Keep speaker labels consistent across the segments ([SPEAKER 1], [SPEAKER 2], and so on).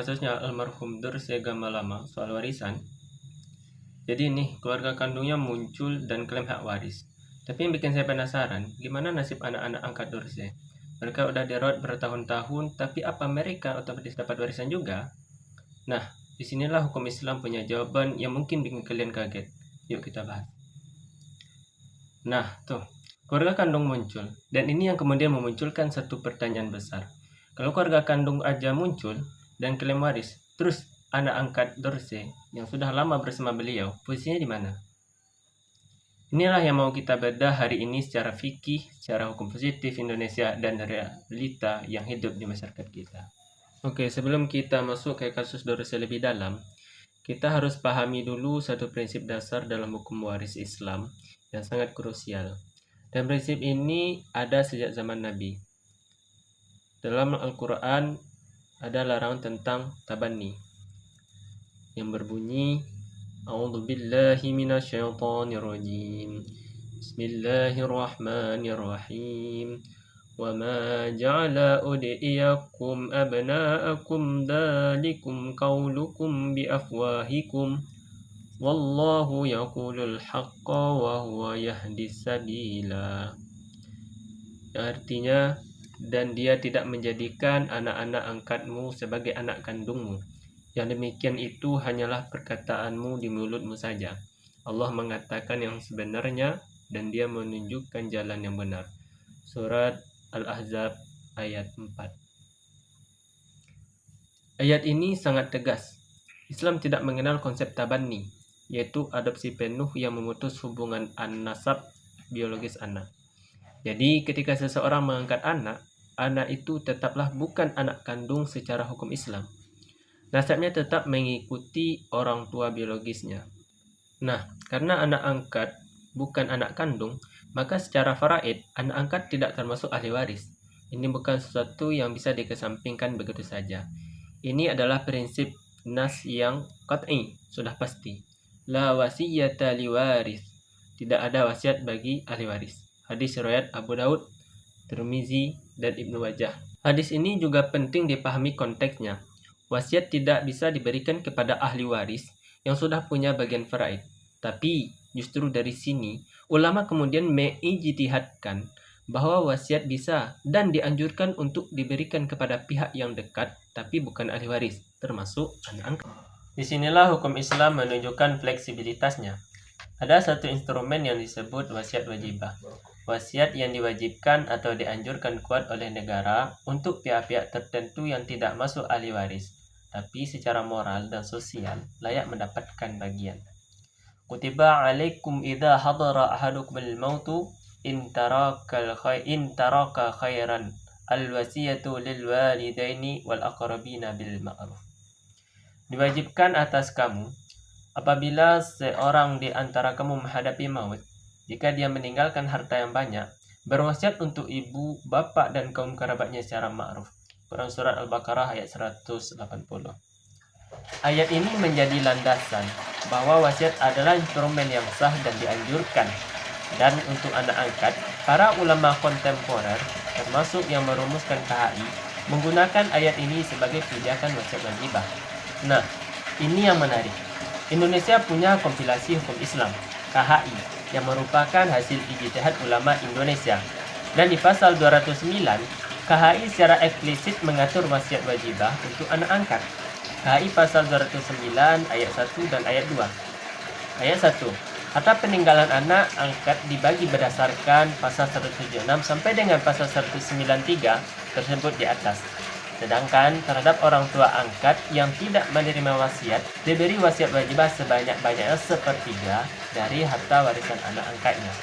[SPEAKER 1] kasusnya almarhum Dorce Gamalama soal warisan. Jadi nih, keluarga kandungnya muncul dan klaim hak waris. Tapi yang bikin saya penasaran, gimana nasib anak-anak angkat Dorce? Mereka udah dirawat bertahun-tahun, tapi apa mereka otomatis dapat warisan juga? Nah, disinilah hukum Islam punya jawaban yang mungkin bikin kalian kaget. Yuk kita bahas. Nah, tuh, keluarga kandung muncul. Dan ini yang kemudian memunculkan satu pertanyaan besar. Kalau keluarga kandung aja muncul dan klaim waris, terus anak angkat Dorce yang sudah lama bersama beliau, posisinya di mana? Inilah yang mau kita bedah hari ini secara fikih, secara hukum positif Indonesia, dan realita yang hidup di masyarakat kita. Oke, sebelum kita masuk ke kasus Dorce lebih dalam, kita harus pahami dulu satu prinsip dasar dalam hukum waris Islam yang sangat krusial. Dan prinsip ini ada sejak zaman Nabi. Dalam Al-Quran ada larangan tentang tabani yang berbunyi A'udzubillahi minasyaitonirrajim. Bismillahirrahmanirrahim. Wa ma ja'ala ud'iyakum abna'akum dzalikum qaulukum bi afwahikum wallahu yaqulul haqqa wa huwa yahdis sabila. Artinya, dan dia tidak menjadikan anak-anak angkatmu sebagai anak kandungmu. Yang demikian itu hanyalah perkataanmu di mulutmu saja. Allah mengatakan yang sebenarnya dan dia menunjukkan jalan yang benar. Surat Al-Ahzab ayat 4. Ayat ini sangat tegas. Islam tidak mengenal konsep tabani, yaitu adopsi penuh yang memutus hubungan an-nasab biologis anak. Jadi ketika seseorang mengangkat anak itu tetaplah bukan anak kandung secara hukum Islam. Nasabnya tetap mengikuti orang tua biologisnya. Nah, karena anak angkat bukan anak kandung, maka secara faraid, anak angkat tidak termasuk ahli waris. Ini bukan sesuatu yang bisa dikesampingkan begitu saja. Ini adalah prinsip nas yang qat'i, sudah pasti. La wasiyata li waris. Tidak ada wasiat bagi ahli waris. Hadis riwayat Abu Daud, Tirmizi, dan Ibnu Majah. Hadis ini juga penting dipahami konteksnya. Wasiat tidak bisa diberikan kepada ahli waris yang sudah punya bagian faraid. Tapi justru dari sini ulama kemudian mengijtihadkan bahwa wasiat bisa dan dianjurkan untuk diberikan kepada pihak yang dekat tapi bukan ahli waris, termasuk anak angkat. Disinilah hukum Islam menunjukkan fleksibilitasnya. Ada satu instrumen yang disebut wasiat wajibah. Wasiat yang diwajibkan atau dianjurkan kuat oleh negara untuk pihak-pihak tertentu yang tidak masuk ahli waris, tapi secara moral dan sosial layak mendapatkan bagian. Kutiba alaikum idza hadara ahadukumul mautu in taraka khairan al-wasiyatu lil walidaini wal aqrabina bil ma'ruf. Diwajibkan atas kamu apabila seorang di antara kamu menghadapi maut, jika dia meninggalkan harta yang banyak, berwasiat untuk ibu, bapak, dan kaum kerabatnya secara ma'ruf. Quran Surat Al-Baqarah ayat 180. Ayat ini menjadi landasan bahwa wasiat adalah instrumen yang sah dan dianjurkan. Dan untuk anak angkat, para ulama kontemporer, termasuk yang merumuskan KHI, menggunakan ayat ini sebagai pijakan wasiat wajibah. Nah, ini yang menarik. Indonesia punya kompilasi hukum Islam, KHI, yang merupakan hasil ijtihad ulama Indonesia. Dan di pasal 209, KHI secara eksplisit mengatur wasiat wajibah untuk anak angkat. KHI pasal 209 ayat 1 dan ayat 2. Ayat 1. Harta peninggalan anak angkat dibagi berdasarkan pasal 176 sampai dengan pasal 193 tersebut di atas. Sedangkan terhadap orang tua angkat yang tidak menerima wasiat, diberi wasiat wajibah sebanyak-banyaknya sepertiga dari harta warisan anak angkatnya.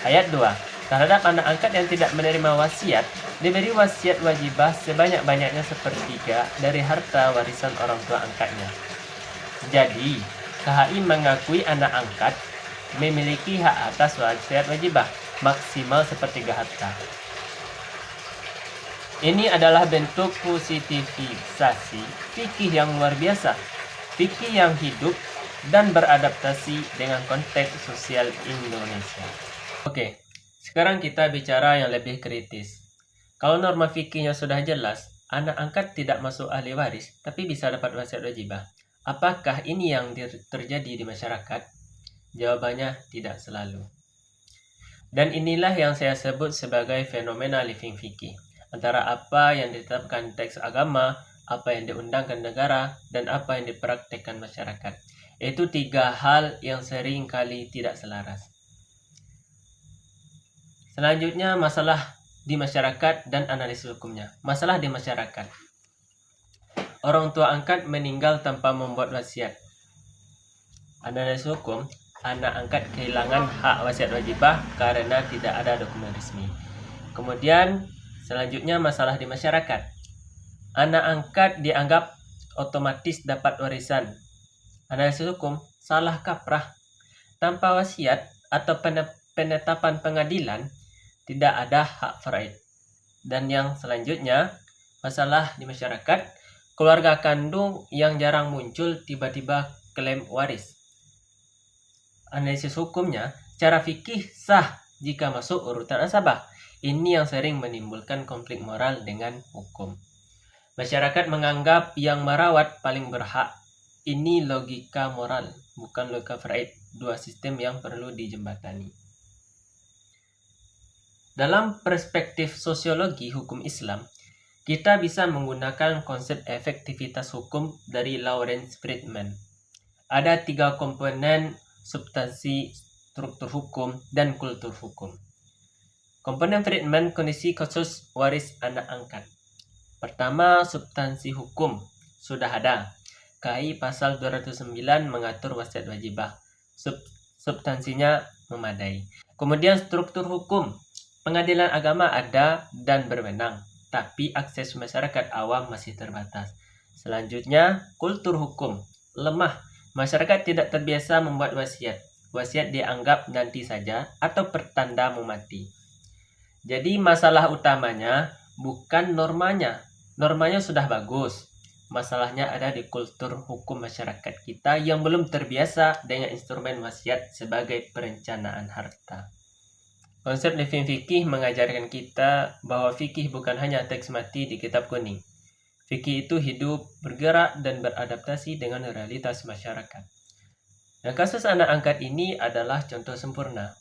[SPEAKER 1] Ayat 2. Terhadap anak angkat yang tidak menerima wasiat, diberi wasiat wajibah sebanyak-banyaknya sepertiga dari harta warisan orang tua angkatnya. Jadi, KHI mengakui anak angkat memiliki hak atas wasiat wajibah maksimal sepertiga harta. Ini adalah bentuk positivisasi fikih yang luar biasa, fikih yang hidup dan beradaptasi dengan konteks sosial Indonesia. Oke, sekarang kita bicara yang lebih kritis. Kalau norma fikihnya sudah jelas, anak angkat tidak masuk ahli waris, tapi bisa dapat wasiat wajibah. Apakah ini yang terjadi di masyarakat? Jawabannya tidak selalu. Dan inilah yang saya sebut sebagai fenomena living fikih. Antara apa yang ditetapkan teks agama, apa yang diundangkan negara, dan apa yang dipraktekkan masyarakat. Itu 3 hal yang sering kali tidak selaras. Selanjutnya, masalah di masyarakat dan analisis hukumnya. Masalah di masyarakat. Orang tua angkat meninggal tanpa membuat wasiat. Analisis hukum, anak angkat kehilangan hak wasiat wajibah karena tidak ada dokumen resmi. Kemudian, selanjutnya masalah di masyarakat. Anak angkat dianggap otomatis dapat warisan. Analisis hukum, salah kaprah. Tanpa wasiat atau penetapan pengadilan, tidak ada hak faraid. Dan yang selanjutnya, masalah di masyarakat, keluarga kandung yang jarang muncul tiba-tiba klaim waris. Analisis hukumnya, secara fikih sah jika masuk urutan asabah. Ini yang sering menimbulkan konflik moral dengan hukum. Masyarakat menganggap yang merawat paling berhak. Ini logika moral, bukan logika faraid. 2 sistem yang perlu dijembatani. Dalam perspektif sosiologi hukum Islam, kita bisa menggunakan konsep efektivitas hukum dari Lawrence Friedman. Ada 3 komponen substansi, struktur hukum, dan kultur hukum. Komponen Friedman, kondisi khusus waris anak angkat. Pertama, substansi hukum. Sudah ada. KI pasal 209 mengatur wasiat wajibah. Substansinya memadai. Kemudian struktur hukum. Pengadilan agama ada dan berwenang, tapi akses masyarakat awam masih terbatas. Selanjutnya, kultur hukum. Lemah. Masyarakat tidak terbiasa membuat wasiat. Wasiat dianggap nanti saja atau pertanda mau mati. Jadi masalah utamanya bukan normanya. Normanya sudah bagus. Masalahnya ada di kultur hukum masyarakat kita yang belum terbiasa dengan instrumen wasiat sebagai perencanaan harta. Konsep living fikih mengajarkan kita bahwa fikih bukan hanya teks mati di kitab kuning. Fikih itu hidup, bergerak, dan beradaptasi dengan realitas masyarakat. Dan kasus anak angkat ini adalah contoh sempurna.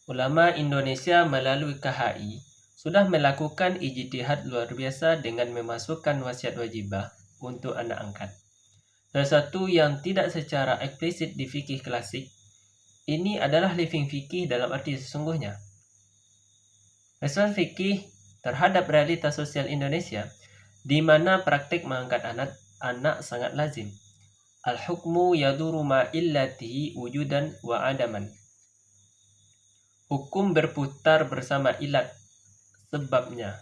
[SPEAKER 1] Ulama Indonesia melalui KHI sudah melakukan ijtihad luar biasa dengan memasukkan wasiat wajibah untuk anak angkat. Salah satu yang tidak secara eksplisit di fikih klasik, ini adalah living fikih dalam arti sesungguhnya. Respon fikih terhadap realitas sosial Indonesia di mana praktik mengangkat anak sangat lazim. Al-hukmu yaduru ma illatihi wujudan wa adaman. Hukum berputar bersama ilat sebabnya,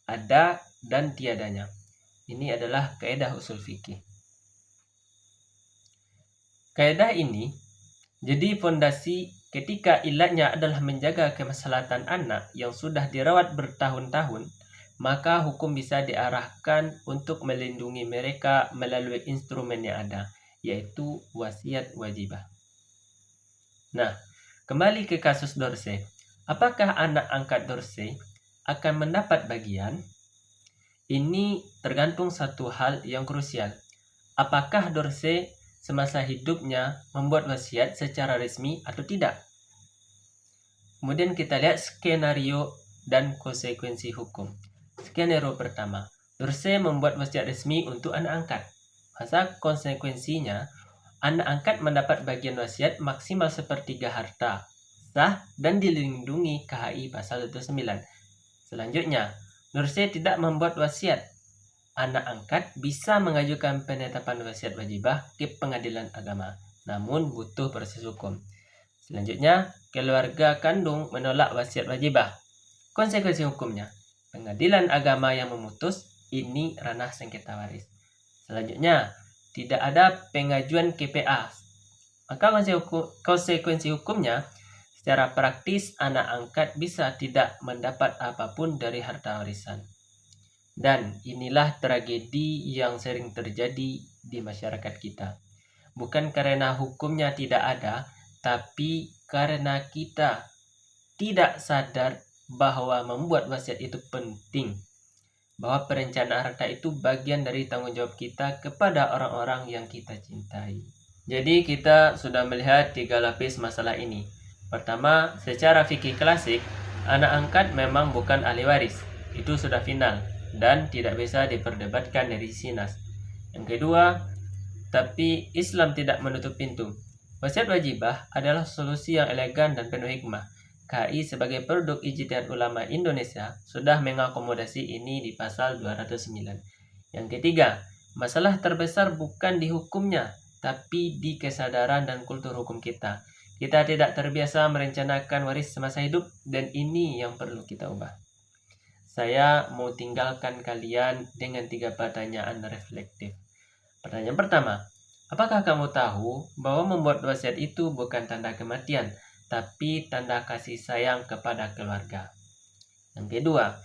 [SPEAKER 1] ada dan tiadanya. Ini adalah kaidah usul fikih. Kaidah ini jadi fondasi ketika ilatnya adalah menjaga kemaslahatan anak yang sudah dirawat bertahun-tahun, maka hukum bisa diarahkan untuk melindungi mereka melalui instrumen yang ada, yaitu wasiat wajibah. Nah, kembali ke kasus Dorsey. Apakah anak angkat Dorsey akan mendapat bagian? Ini tergantung satu hal yang krusial. Apakah Dorsey semasa hidupnya membuat wasiat secara resmi atau tidak? Kemudian kita lihat skenario dan konsekuensi hukum. Skenario pertama, Dorsey membuat wasiat resmi untuk anak angkat. Masa konsekuensinya, anak angkat mendapat bagian wasiat maksimal 1/3 harta, sah dan dilindungi KHI pasal 29. Selanjutnya, Dorsey tidak membuat wasiat. Anak angkat bisa mengajukan penetapan wasiat wajibah ke pengadilan agama, namun butuh proses hukum. Selanjutnya, keluarga kandung menolak wasiat wajibah. Konsekuensi hukumnya, pengadilan agama yang memutus, ini ranah sengketa waris. Selanjutnya, tidak ada pengajuan KPA. Maka konsekuensi hukumnya, secara praktis anak angkat bisa tidak mendapat apapun dari harta warisan. Dan inilah tragedi yang sering terjadi di masyarakat kita. Bukan karena hukumnya tidak ada, tapi karena kita tidak sadar bahwa membuat wasiat itu penting. bahwa perencanaan harta itu bagian dari tanggung jawab kita kepada orang-orang yang kita cintai. Jadi kita sudah melihat 3 lapis masalah ini. Pertama, secara fikih klasik, anak angkat memang bukan ahli waris. Itu sudah final dan tidak bisa diperdebatkan dari sisi nas. Yang kedua, tapi Islam tidak menutup pintu. Wasiat wajibah adalah solusi yang elegan dan penuh hikmah. KAI sebagai produk ijtihad ulama Indonesia sudah mengakomodasi ini di pasal 209. Yang ketiga, masalah terbesar bukan di hukumnya, tapi di kesadaran dan kultur hukum kita. Kita tidak terbiasa merencanakan waris semasa hidup dan ini yang perlu kita ubah. Saya mau tinggalkan kalian dengan 3 pertanyaan reflektif. Pertanyaan pertama, apakah kamu tahu bahwa membuat wasiat itu bukan tanda kematian, tapi tanda kasih sayang kepada keluarga? Yang kedua,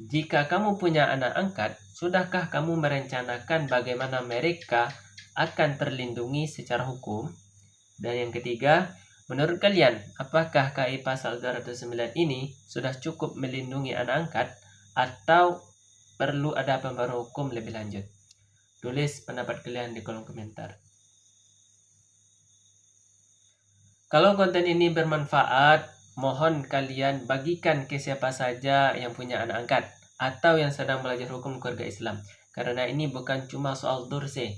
[SPEAKER 1] jika kamu punya anak angkat, sudahkah kamu merencanakan bagaimana mereka akan terlindungi secara hukum? Dan yang ketiga, menurut kalian, apakah KAI pasal 209 ini sudah cukup melindungi anak angkat atau perlu ada pembaruan hukum lebih lanjut? Tulis pendapat kalian di kolom komentar. Kalau konten ini bermanfaat, mohon kalian bagikan ke siapa saja yang punya anak angkat atau yang sedang belajar hukum keluarga Islam. Karena ini bukan cuma soal Durse,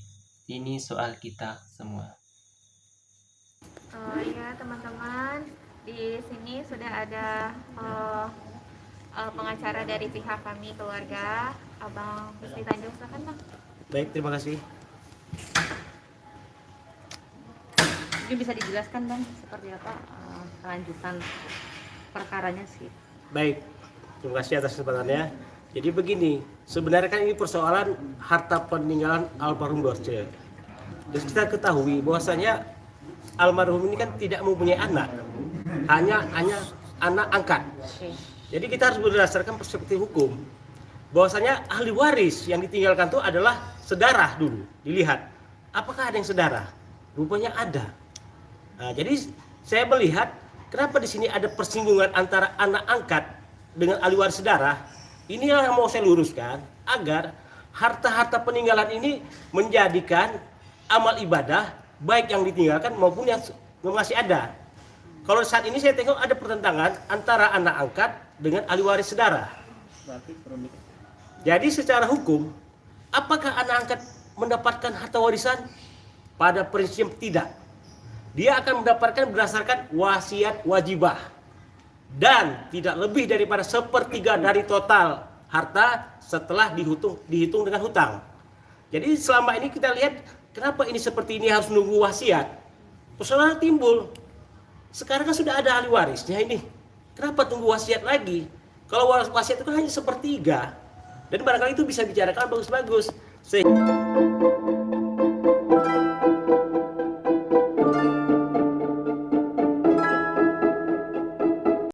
[SPEAKER 1] ini soal kita semua.
[SPEAKER 2] Ya teman-teman, di sini sudah ada pengacara dari pihak kami keluarga, Abang Husni Tanjung. Silakan Bang.
[SPEAKER 3] Baik, terima kasih.
[SPEAKER 4] Mungkin bisa dijelaskan Bang seperti apa kelanjutan perkaranya sih.
[SPEAKER 3] Baik, terima kasih atas kesempatannya. Jadi begini, sebenarnya kan ini persoalan harta peninggalan almarhum Dorce. Dan kita ketahui bahwasanya almarhum ini kan tidak mempunyai anak, hanya anak angkat. Jadi kita harus berdasarkan perspektif hukum. Bahwasanya ahli waris yang ditinggalkan itu adalah sedarah dulu. Dilihat, apakah ada yang sedarah? Rupanya ada. Nah, jadi saya melihat kenapa di sini ada persinggungan antara anak angkat dengan ahli waris sedarah. Inilah yang mau saya luruskan agar harta-harta peninggalan ini menjadikan amal ibadah baik yang ditinggalkan maupun yang masih ada. Kalau saat ini saya tengok ada pertentangan antara anak angkat dengan ahli waris sedarah. Jadi secara hukum, apakah anak angkat mendapatkan harta warisan? Pada prinsip tidak. Dia akan mendapatkan berdasarkan wasiat wajibah. Dan tidak lebih daripada 1/3 dari total harta setelah dihitung dengan hutang. Jadi selama ini kita lihat kenapa ini seperti ini harus nunggu wasiat. Persoalan timbul. Sekarang kan sudah ada ahli warisnya ini. Kenapa tunggu wasiat lagi? Kalau wasiat itu kan hanya 1/3. Dan barangkali itu bisa bicarakan bagus-bagus.